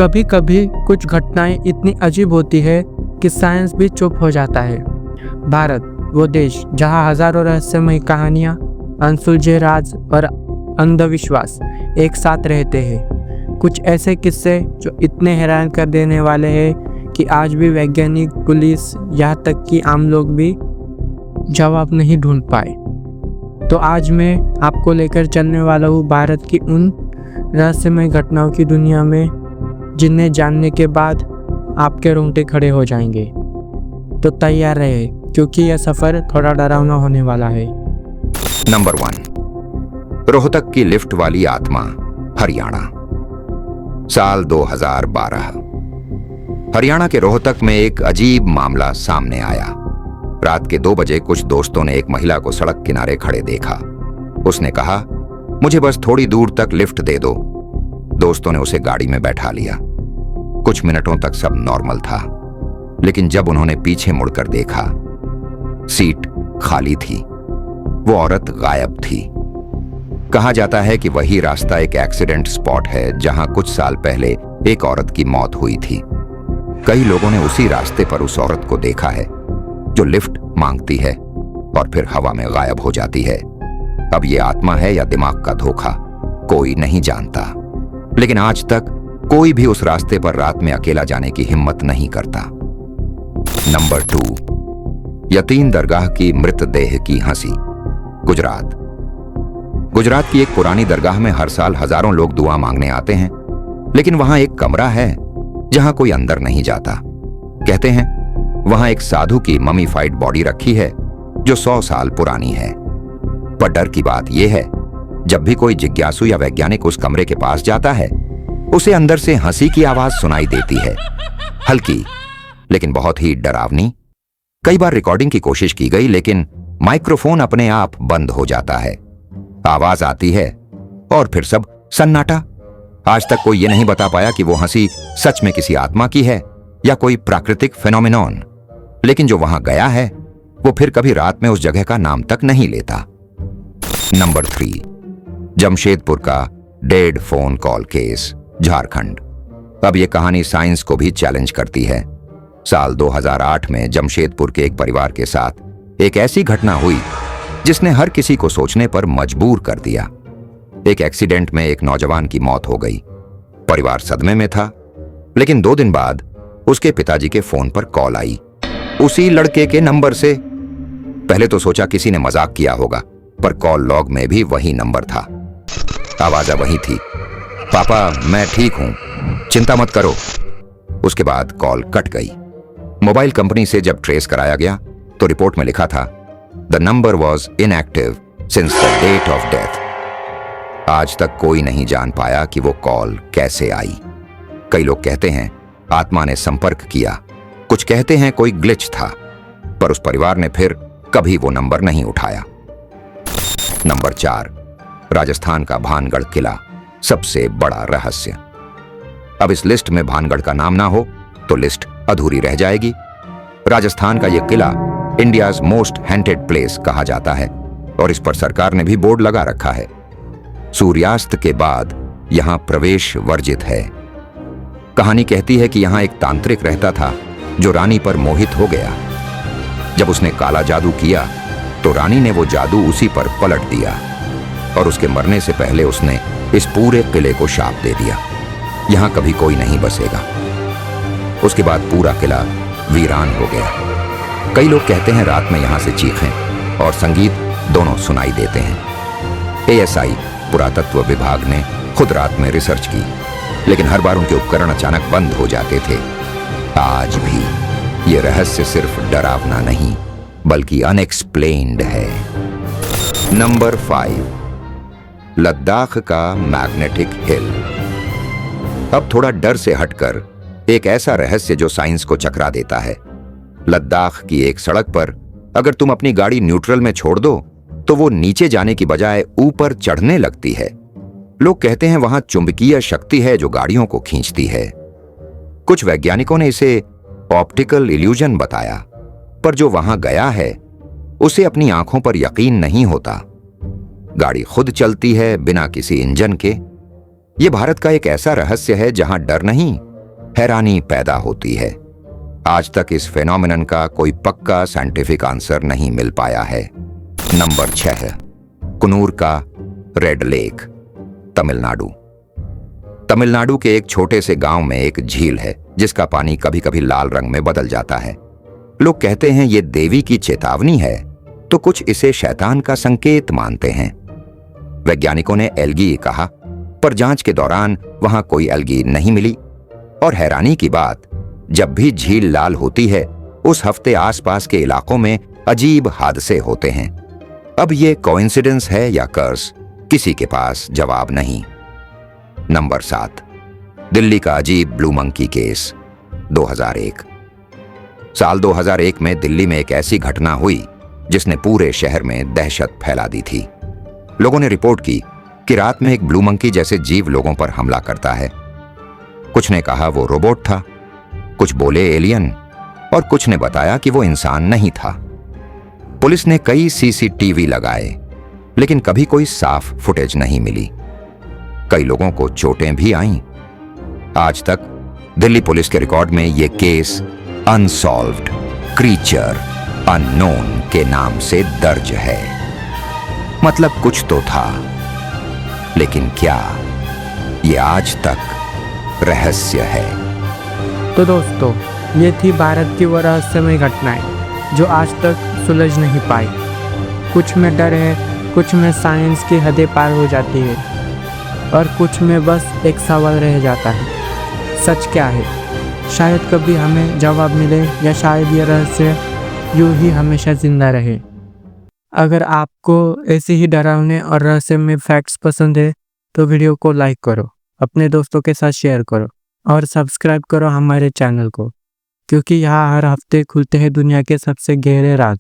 कभी कभी कुछ घटनाएं इतनी अजीब होती है कि साइंस भी चुप हो जाता है। भारत, वो देश जहां हजारों रहस्यमय कहानियां, अनसुलझे राज और अंधविश्वास एक साथ रहते हैं। कुछ ऐसे किस्से जो इतने हैरान कर देने वाले हैं कि आज भी वैज्ञानिक, पुलिस, यहाँ तक कि आम लोग भी जवाब नहीं ढूंढ पाए। तो आज मैं आपको लेकर चलने वाला हूँ भारत की उन रहस्यमय घटनाओं की दुनिया में जिन्हें जानने के बाद आपके रोंगटे खड़े हो जाएंगे। तो तैयार रहे, क्योंकि यह सफर थोड़ा डरावना होने वाला है। नंबर 1, रोहतक की लिफ्ट वाली आत्मा, हरियाणा। साल 2012। हरियाणा के रोहतक में एक अजीब मामला सामने आया। रात के 2 बजे कुछ दोस्तों ने एक महिला को सड़क किनारे खड़े देखा। उसने कहा, मुझे बस थोड़ी दूर तक लिफ्ट दे दो। दोस्तों ने उसे गाड़ी में बैठा लिया। कुछ मिनटों तक सब नॉर्मल था, लेकिन जब उन्होंने पीछे मुड़कर देखा, सीट खाली थी। वो औरत गायब थी। कहा जाता है कि वही रास्ता एक एक्सीडेंट स्पॉट है जहां कुछ साल पहले एक औरत की मौत हुई थी। कई लोगों ने उसी रास्ते पर उस औरत को देखा है जो लिफ्ट मांगती है और फिर हवा में गायब हो जाती है। अब ये आत्मा है या दिमाग का धोखा, कोई नहीं जानता। लेकिन आज तक कोई भी उस रास्ते पर रात में अकेला जाने की हिम्मत नहीं करता। नंबर 2, यतीम दरगाह की मृतदेह की हंसी, गुजरात। गुजरात की एक पुरानी दरगाह में हर साल हजारों लोग दुआ मांगने आते हैं, लेकिन वहां एक कमरा है जहां कोई अंदर नहीं जाता। कहते हैं वहां एक साधु की ममीफाइड बॉडी रखी है जो 100 साल पुरानी है। पर डर की बात यह है, जब भी कोई जिज्ञासु या वैज्ञानिक उस कमरे के पास जाता है, उसे अंदर से हंसी की आवाज सुनाई देती है, हल्की लेकिन बहुत ही डरावनी। कई बार रिकॉर्डिंग की कोशिश की गई, लेकिन माइक्रोफोन अपने आप बंद हो जाता है। आवाज आती है और फिर सब सन्नाटा। आज तक कोई ये नहीं बता पाया कि वो हंसी सच में किसी आत्मा की है या कोई प्राकृतिक फेनोमेनॉन। लेकिन जो वहां गया है वो फिर कभी रात में उस जगह का नाम तक नहीं लेता। नंबर 3, जमशेदपुर का dead phone call case, Jharkhand. अब यह कहानी साइंस को भी चैलेंज करती है। साल 2008 में जमशेदपुर के एक परिवार के साथ एक ऐसी घटना हुई जिसने हर किसी को सोचने पर मजबूर कर दिया। एक एक्सीडेंट में एक नौजवान की मौत हो गई। परिवार सदमे में था, लेकिन 2 दिन बाद उसके पिताजी के फोन पर कॉल आई, उसी लड़के के नंबर से। पहले तो सोचा किसी ने मजाक किया होगा, पर कॉल लॉग में भी वही नंबर था। आवाज वही थी, पापा मैं ठीक हूं, चिंता मत करो। उसके बाद कॉल कट गई। मोबाइल कंपनी से जब ट्रेस कराया गया तो रिपोर्ट में लिखा था, the number was inactive since the date of death. आज तक कोई नहीं जान पाया कि वो कॉल कैसे आई। कई लोग कहते हैं आत्मा ने संपर्क किया, कुछ कहते हैं कोई ग्लिच था, पर उस परिवार ने फिर कभी वो नंबर नहीं उठाया। नंबर 4, राजस्थान का भानगढ़ किला, सबसे बड़ा रहस्य। अब इस लिस्ट में भानगढ़ का नाम ना हो तो लिस्ट अधूरी रह जाएगी। राजस्थान का यह किला इंडियाज मोस्ट हॉन्टेड प्लेस कहा जाता है और इस पर सरकार ने भी बोर्ड लगा रखा है। सूर्यास्त के बाद यहां प्रवेश वर्जित है। कहानी कहती है कि यहां एक तांत्रिक रहता था जो रानी पर मोहित हो गया। जब उसने काला जादू किया तो रानी ने वो जादू उसी पर पलट दिया और उसके मरने से पहले उसने इस पूरे किले को शाप दे दिया, यहां कभी कोई नहीं बसेगा। उसके बाद पूरा किला वीरान हो गया। कई लोग कहते हैं रात में यहां से चीखें और संगीत दोनों सुनाई देते हैं। ASI पुरातत्व विभाग ने खुद रात में रिसर्च की, लेकिन हर बार उनके उपकरण अचानक बंद हो जाते थे। आज भी ये रहस्य सिर्फ डरावना नहीं बल्कि अनएक्सप्लेन्ड है। नंबर 5, लद्दाख का मैग्नेटिक हिल। अब थोड़ा डर से हटकर एक ऐसा रहस्य जो साइंस को चकरा देता है। लद्दाख की एक सड़क पर अगर तुम अपनी गाड़ी न्यूट्रल में छोड़ दो तो वो नीचे जाने की बजाय ऊपर चढ़ने लगती है। लोग कहते हैं वहां चुंबकीय शक्ति है जो गाड़ियों को खींचती है। कुछ वैज्ञानिकों ने इसे ऑप्टिकल इल्यूजन बताया, पर जो वहां गया है उसे अपनी आंखों पर यकीन नहीं होता। गाड़ी खुद चलती है बिना किसी इंजन के। यह भारत का एक ऐसा रहस्य है जहां डर नहीं हैरानी पैदा होती है। आज तक इस फेनोमेनन का कोई पक्का साइंटिफिक आंसर नहीं मिल पाया है। नंबर 6, कुन्नूर का रेड लेक, तमिलनाडु। तमिलनाडु के एक छोटे से गांव में एक झील है जिसका पानी कभी कभी लाल रंग में बदल जाता है। लोग कहते हैं ये देवी की चेतावनी है, तो कुछ इसे शैतान का संकेत मानते हैं। वैज्ञानिकों ने एल्गी कहा, पर जांच के दौरान वहां कोई एल्गी नहीं मिली। और हैरानी की बात, जब भी झील लाल होती है उस हफ्ते आसपास के इलाकों में अजीब हादसे होते हैं। अब ये कोइंसिडेंस है या कर्स, किसी के पास जवाब नहीं। नंबर 7, दिल्ली का अजीब ब्लू मंकी केस, 2001। साल 2001 में दिल्ली में एक ऐसी घटना हुई जिसने पूरे शहर में दहशत फैला दी थी। लोगों ने रिपोर्ट की कि रात में एक ब्लू मंकी जैसे जीव लोगों पर हमला करता है। कुछ ने कहा वो रोबोट था, कुछ बोले एलियन, और कुछ ने बताया कि वो इंसान नहीं था। पुलिस ने कई सीसीटीवी लगाए, लेकिन कभी कोई साफ फुटेज नहीं मिली। कई लोगों को चोटें भी आईं। आज तक दिल्ली पुलिस के रिकॉर्ड में यह केस अनसॉल्व्ड क्रीचर अननोन के नाम से दर्ज है। मतलब कुछ तो था, लेकिन क्या, ये आज तक रहस्य है। तो दोस्तों, ये थी भारत की वो रहस्यमय घटनाएं जो आज तक सुलझ नहीं पाई। कुछ में डर है, कुछ में साइंस की हदें पार हो जाती है, और कुछ में बस एक सवाल रह जाता है, सच क्या है। शायद कभी हमें जवाब मिले, या शायद ये रहस्य यूं ही हमेशा जिंदा रहे। अगर आपको ऐसे ही डरावने और रहस्यमय फैक्ट्स पसंद है तो वीडियो को लाइक करो, अपने दोस्तों के साथ शेयर करो और सब्सक्राइब करो हमारे चैनल को, क्योंकि यहाँ हर हफ्ते खुलते हैं दुनिया के सबसे गहरे राज।